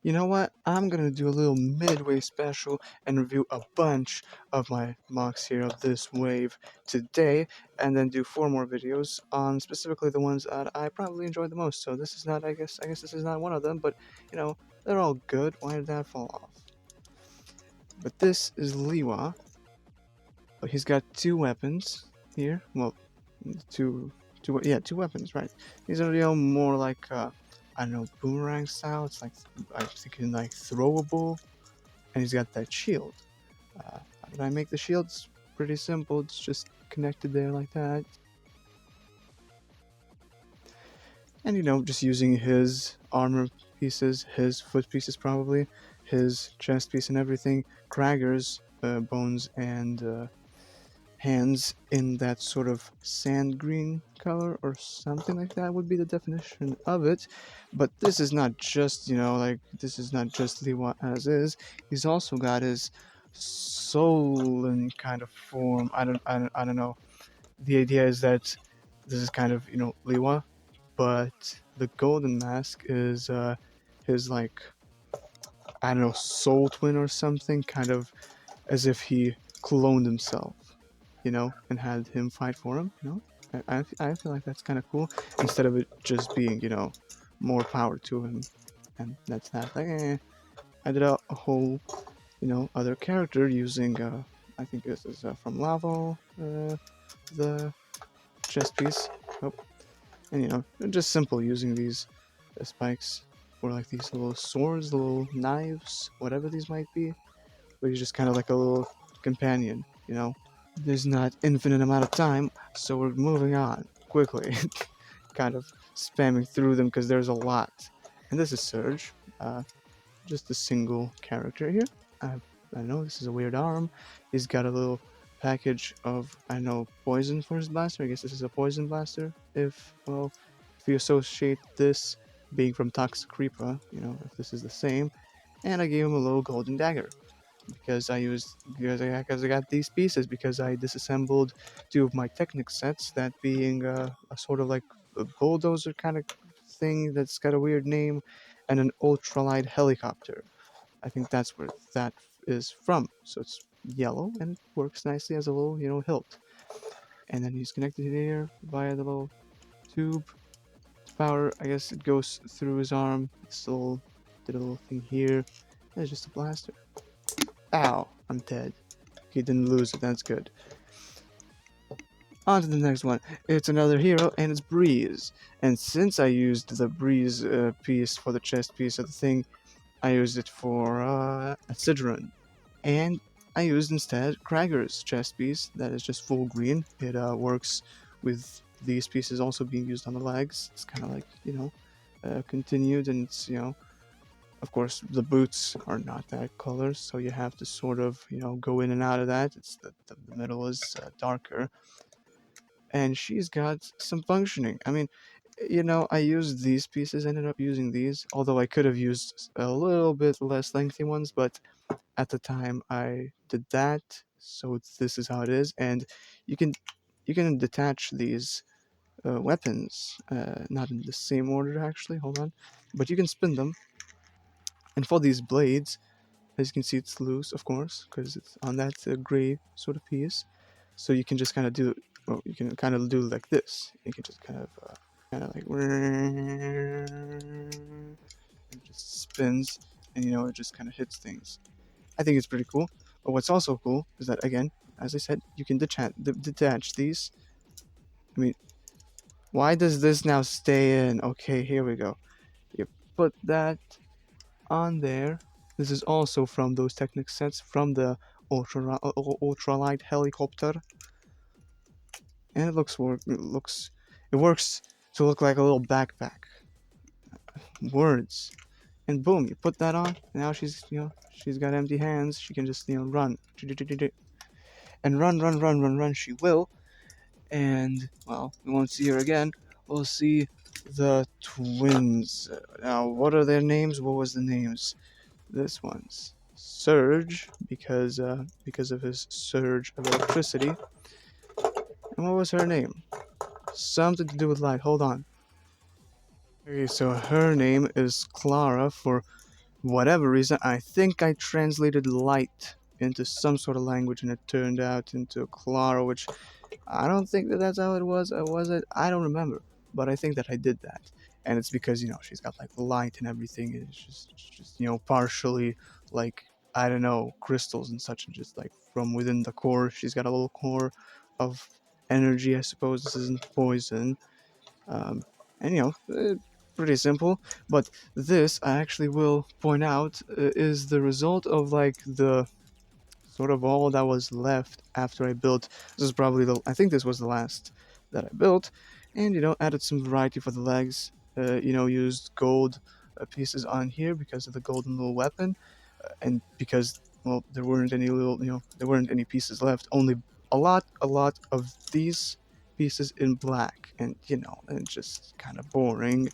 You know what? I'm gonna do a little midway special and review a bunch of my mocks here of this wave today, and then do 4 more videos on specifically the ones that I probably enjoyed the most. So this is not, I guess this is not one of them, but you know, they're all good. Why did that fall off? But this is Liwa. He's got 2 weapons here. Well, two weapons, right? These are, more like, I don't know, boomerang style. It's like, I'm thinking like throwable. And he's got that shield. How did I make the shield? It's pretty simple. It's just connected there like that. And, just using his armor pieces, his foot pieces probably, his chest piece and everything, Krager's bones and hands in that sort of sand green color or something like that would be the definition of it. But this is not just, this is not just Liwa as is. He's also got his soul in kind of form. I don't know. The idea is that this is kind of, Liwa, but the golden mask is his, like, I don't know, soul twin or something, kind of as if he cloned himself, and had him fight for him. I feel like that's kind of cool, instead of it just being, more power to him, and that's that. Like, I did a whole, other character using, I think this is from Lavo, the chest piece. Oh, and just simple using these spikes for like these little swords, little knives, whatever these might be. But he's just kind of like a little companion. There's not infinite amount of time, so we're moving on quickly, kind of spamming through them because there's a lot. And this is Surge, just a single character here. I know this is a weird arm. He's got a little package of, I know, poison for his blaster. I guess this is a poison blaster. If you associate this being from Toxic Reaper, if this is the same. And I gave him a little golden dagger because I got these pieces because I disassembled 2 of my Technic sets, that being a sort of like a bulldozer kind of thing that's got a weird name, and an ultralight helicopter. I think that's where that is from. So it's yellow and works nicely as a little, hilt. And then he's connected here via the little tube. Power, I guess it goes through his arm. Still did a little thing here. It's just a blaster. Ow, I'm dead. He didn't lose it, that's good. On to the next one. It's another hero, and it's Breeze. And since I used the Breeze piece for the chest piece of the thing, I used it for a Sidron. And I used instead Krager's chest piece, that is just full green. It works with these pieces also being used on the legs. It's kind of like, continued, and it's, of course, the boots are not that color, so you have to sort of, go in and out of that. It's the middle is darker, and she's got some functioning. I mean, I used these pieces, ended up using these, although I could have used a little bit less lengthy ones, but at the time I did that, so this is how it is. And you can you can detach these weapons, not in the same order actually. Hold on, but you can spin them, and for these blades, as you can see, it's loose, of course, because it's on that gray sort of piece. So you can just kind of do, well, you can kind of do like this. You can just kind of like, it just spins, and it just kind of hits things. I think it's pretty cool. But what's also cool is that, again, as I said, you can detach these. I mean, why does this now stay in? Okay, here we go. You put that on there. This is also from those Technic sets, from the ultralight helicopter, and it works to look like a little backpack. Words, and boom, you put that on. Now she's got empty hands. She can just run, and run. She will, and well, we won't see her again. We'll see the twins. Now, what are their names? What was the names? This one's Surge, because of his surge of electricity. And what was her name? Something to do with light. Hold on. Okay, so her name is Clara for whatever reason, I think I translated light into some sort of language, and it turned out into Claro, which I don't think that that's how it was. Or was it? I don't remember, but I think that I did that, and it's because she's got like light and everything. And it's just partially like I don't know crystals and such, and just like from within the core, she's got a little core of energy. I suppose this isn't poison, um, and pretty simple. But this, I actually will point out, is the result of like the sort of all that was left after I built. This is probably I think this was the last that I built, and added some variety for the legs. Used gold pieces on here because of the golden little weapon, and because well, there weren't any pieces left. Only a lot of these pieces in black, and it's just kind of boring.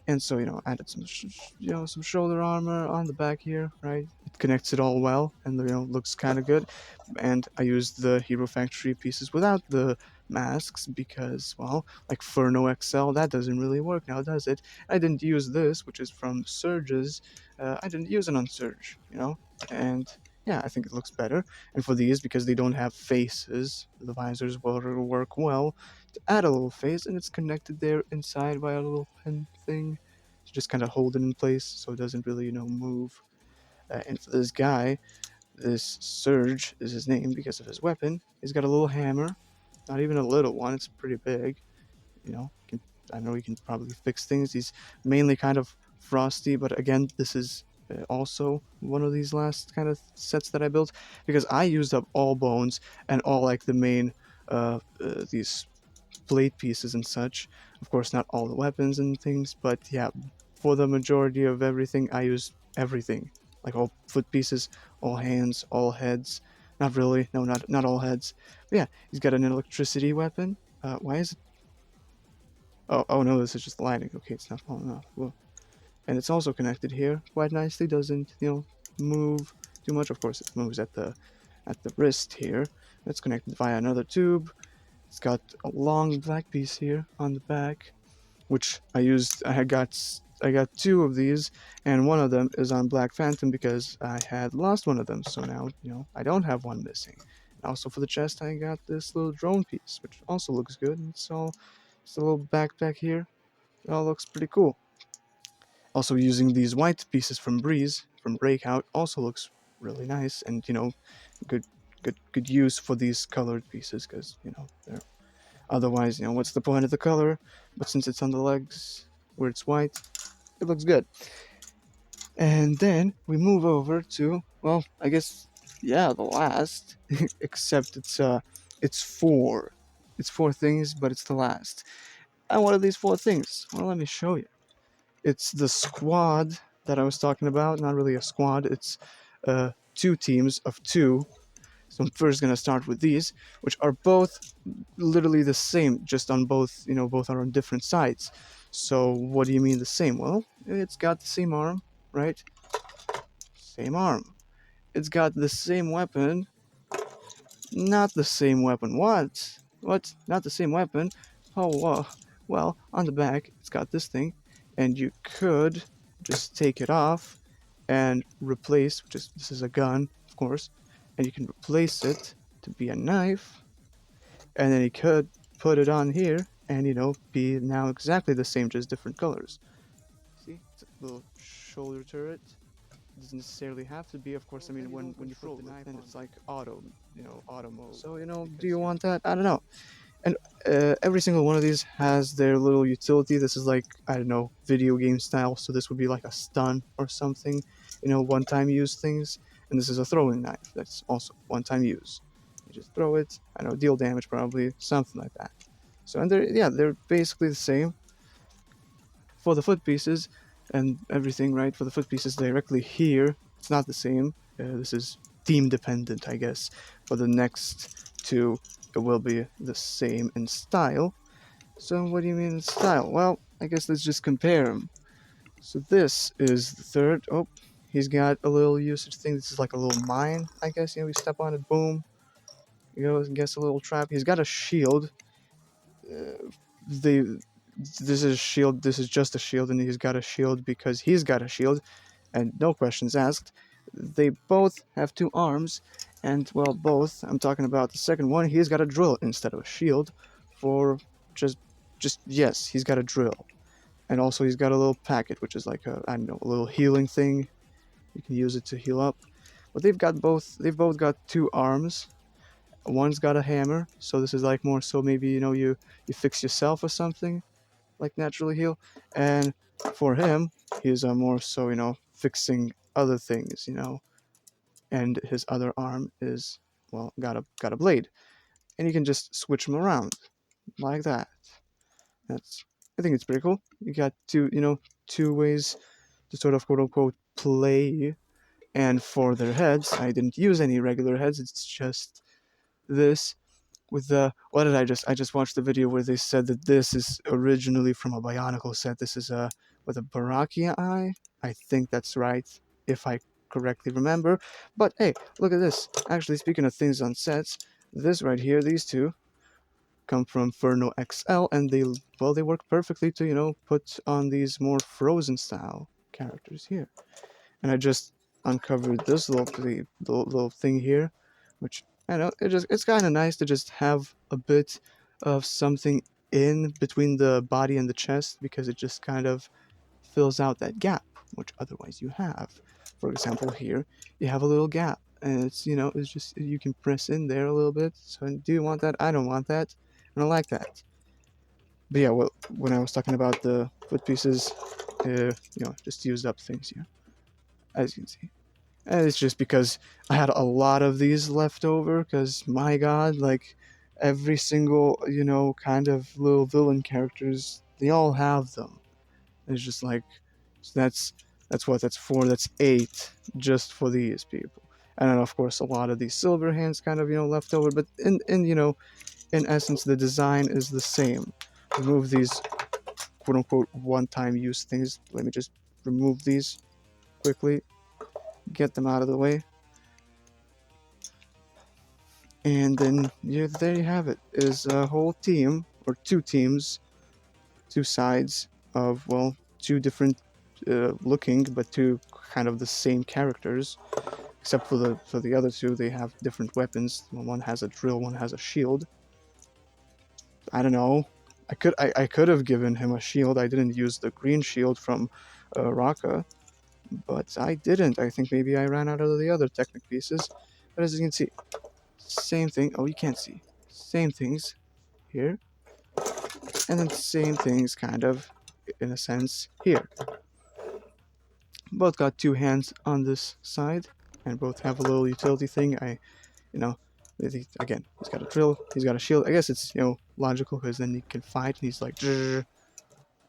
And so, added some shoulder armor on the back here, right? It connects it all well, and looks kind of good. And I used the Hero Factory pieces without the masks because, well, like Furno XL, that doesn't really work now, does it? I didn't use this, which is from Surge's. I didn't use it on Surge, and yeah, I think it looks better. And for these, because they don't have faces, the visors will work well to add a little face, and it's connected there inside by a little pin thing to just kind of hold it in place so it doesn't really, move. And for this guy, this Surge is his name because of his weapon. He's got a little hammer, not even a little one. It's pretty big. You know, can, I know he can probably fix things. He's mainly kind of frosty, but again, this is also one of these last kind of sets that I built because I used up all bones and all like the main these blade pieces and such. Of course, not all the weapons and things, but yeah, for the majority of everything, I use everything, like all foot pieces, all hands, all heads. Not really, no, not all heads. But yeah, he's got an electricity weapon. Why is it? Oh no, this is just lighting. Okay, it's not falling off. Whoa. And it's also connected here quite nicely. Doesn't move too much. Of course, it moves at the wrist here. It's connected via another tube. It's got a long black piece here on the back, which I used. I got two of these, and one of them is on Black Phantom because I had lost one of them. So now I don't have one missing. And also for the chest, I got this little drone piece, which also looks good. And it's a little backpack here. It all looks pretty cool. Also using these white pieces from Breeze from Breakout also looks really nice, and good good use for these colored pieces because they're otherwise, what's the point of the color? But since it's on the legs where it's white, it looks good. And then we move over to, well, I guess, yeah, the last, except it's four. It's four things, but it's the last. And what are these four things? Well, let me show you. It's the squad that I was talking about. Not really a squad. It's two teams of two. So I'm first gonna start with these, which are both literally the same, just on both are on different sides. So what do you mean the same? Well, it's got the same arm, right? Same arm. It's got the same weapon. Not the same weapon. What? What? Not the same weapon? Oh, well, on the back, it's got this thing, and you could just take it off and replace, this is a gun, of course, and you can replace it to be a knife, and then you could put it on here and be now exactly the same, just different colors. See, it's a little shoulder turret. It doesn't necessarily have to be, of course. I mean, when you put the knife on, it's like auto mode. So do you want that? I don't know. And every single one of these has their little utility. This is like, I don't know, video game style. So this would be like a stun or something, one-time use things. And this is a throwing knife. That's also one-time use. You just throw it. I know, deal damage probably, something like that. So and they're basically the same for the foot pieces and everything, right? For the foot pieces directly here, it's not the same. This is theme dependent, I guess. For the next two, it will be the same in style. So what do you mean in style? Well, I guess let's just compare them. So this is the third. Oh, he's got a little usage thing. This is like a little mine, I guess. You step on it, boom. Gets a little trap. He's got a shield. They this is a shield. This is just a shield, and he's got a shield because he's got a shield. and no questions asked. They both have 2 arms, and well, both. I'm talking about the second one. He's got a drill instead of a shield, for just yes, he's got a drill, and also he's got a little packet, which is like a, I don't know, a little healing thing. You can use it to heal up. But they've got both. They've both got 2 arms. One's got a hammer, so this is like more so maybe you fix yourself or something, like naturally heal. And for him, he's more so fixing other things, and his other arm is, well, got a blade, and you can just switch them around like that. That's I think it's pretty cool. You got two ways to sort of quote unquote play. And for their heads, I didn't use any regular heads. It's just this with the what did I just watched the video where they said that this is originally from a Bionicle set. This is a with a Barakia eye. I think that's right, if I correctly remember. But hey, look at this. Actually, speaking of things on sets, this right here, these two come from Furno XL, and they work perfectly to put on these more Frozen style characters here. And I just uncovered this little thing here, which I know it's kind of nice to just have a bit of something in between the body and the chest, because it just kind of fills out that gap which otherwise you have. For example, here you have a little gap, and it's just you can press in there a little bit. So do you want that? I don't want that, and I like that. But yeah, well, when I was talking about the foot pieces, just used up things here, as you can see. And it's just because I had a lot of these left over, because my god, like every single, kind of little villain characters, they all have them. It's just like, so that's 8 just for these people. And then of course a lot of these silver hands kind of, left over, but in essence the design is the same. Remove these quote unquote one-time use things. Let me just remove these quickly, get them out of the way. And then there you have it. Is a whole team, or 2 teams, 2 sides of, well, 2 different looking, but 2 kind of the same characters, except for the other 2, they have different weapons. One has a drill, one has a shield. I don't know. I could have given him a shield. I didn't use the green shield from Raka, but I didn't. I think maybe I ran out of the other Technic pieces. But as you can see, same thing. Oh, you can't see. Same things here, and then same things kind of, in a sense, here. Both got 2 hands on this side, and both have a little utility thing. Again, he's got a drill, he's got a shield. I guess it's, logical, because then he can fight, and he's like, and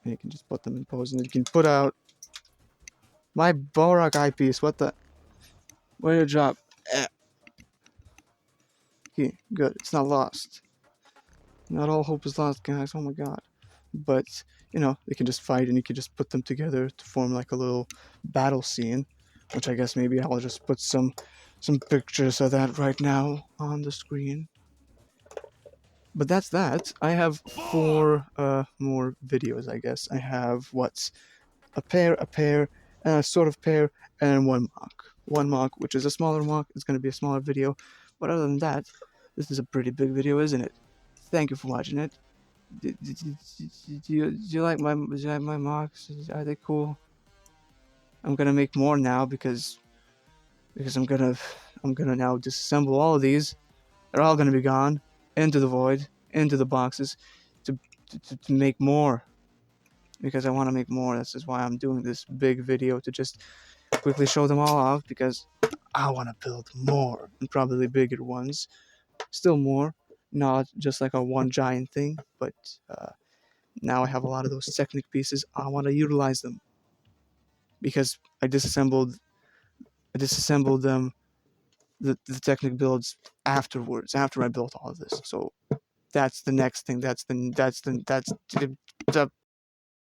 you can just put them in pose, and you can put out my Borak eyepiece. What the? Where did it drop? Okay, good. It's not lost. Not all hope is lost, guys. Oh my god. But, they can just fight, and you can just put them together to form like a little battle scene, which I guess maybe I'll just put some pictures of that right now on the screen. But that's that. I have 4 more videos, I guess. I have a pair, and a sort of pair, and one MOC. One MOC, which is a smaller MOC. It's going to be a smaller video. But other than that, this is a pretty big video, isn't it? Thank you for watching it. Do you like my MOCs? Are they cool? I'm gonna make more now because I'm gonna now disassemble all of these. They're all gonna be gone into the void, into the boxes, to make more, because I want to make more. This is why I'm doing this big video, to just quickly show them all off, because I want to build more, and probably bigger ones, still more, not just like a one giant thing, but now I have a lot of those Technic pieces. I want to utilize them, because I disassembled them, the Technic builds, afterwards, after I built all of this. So that's the next thing. That's the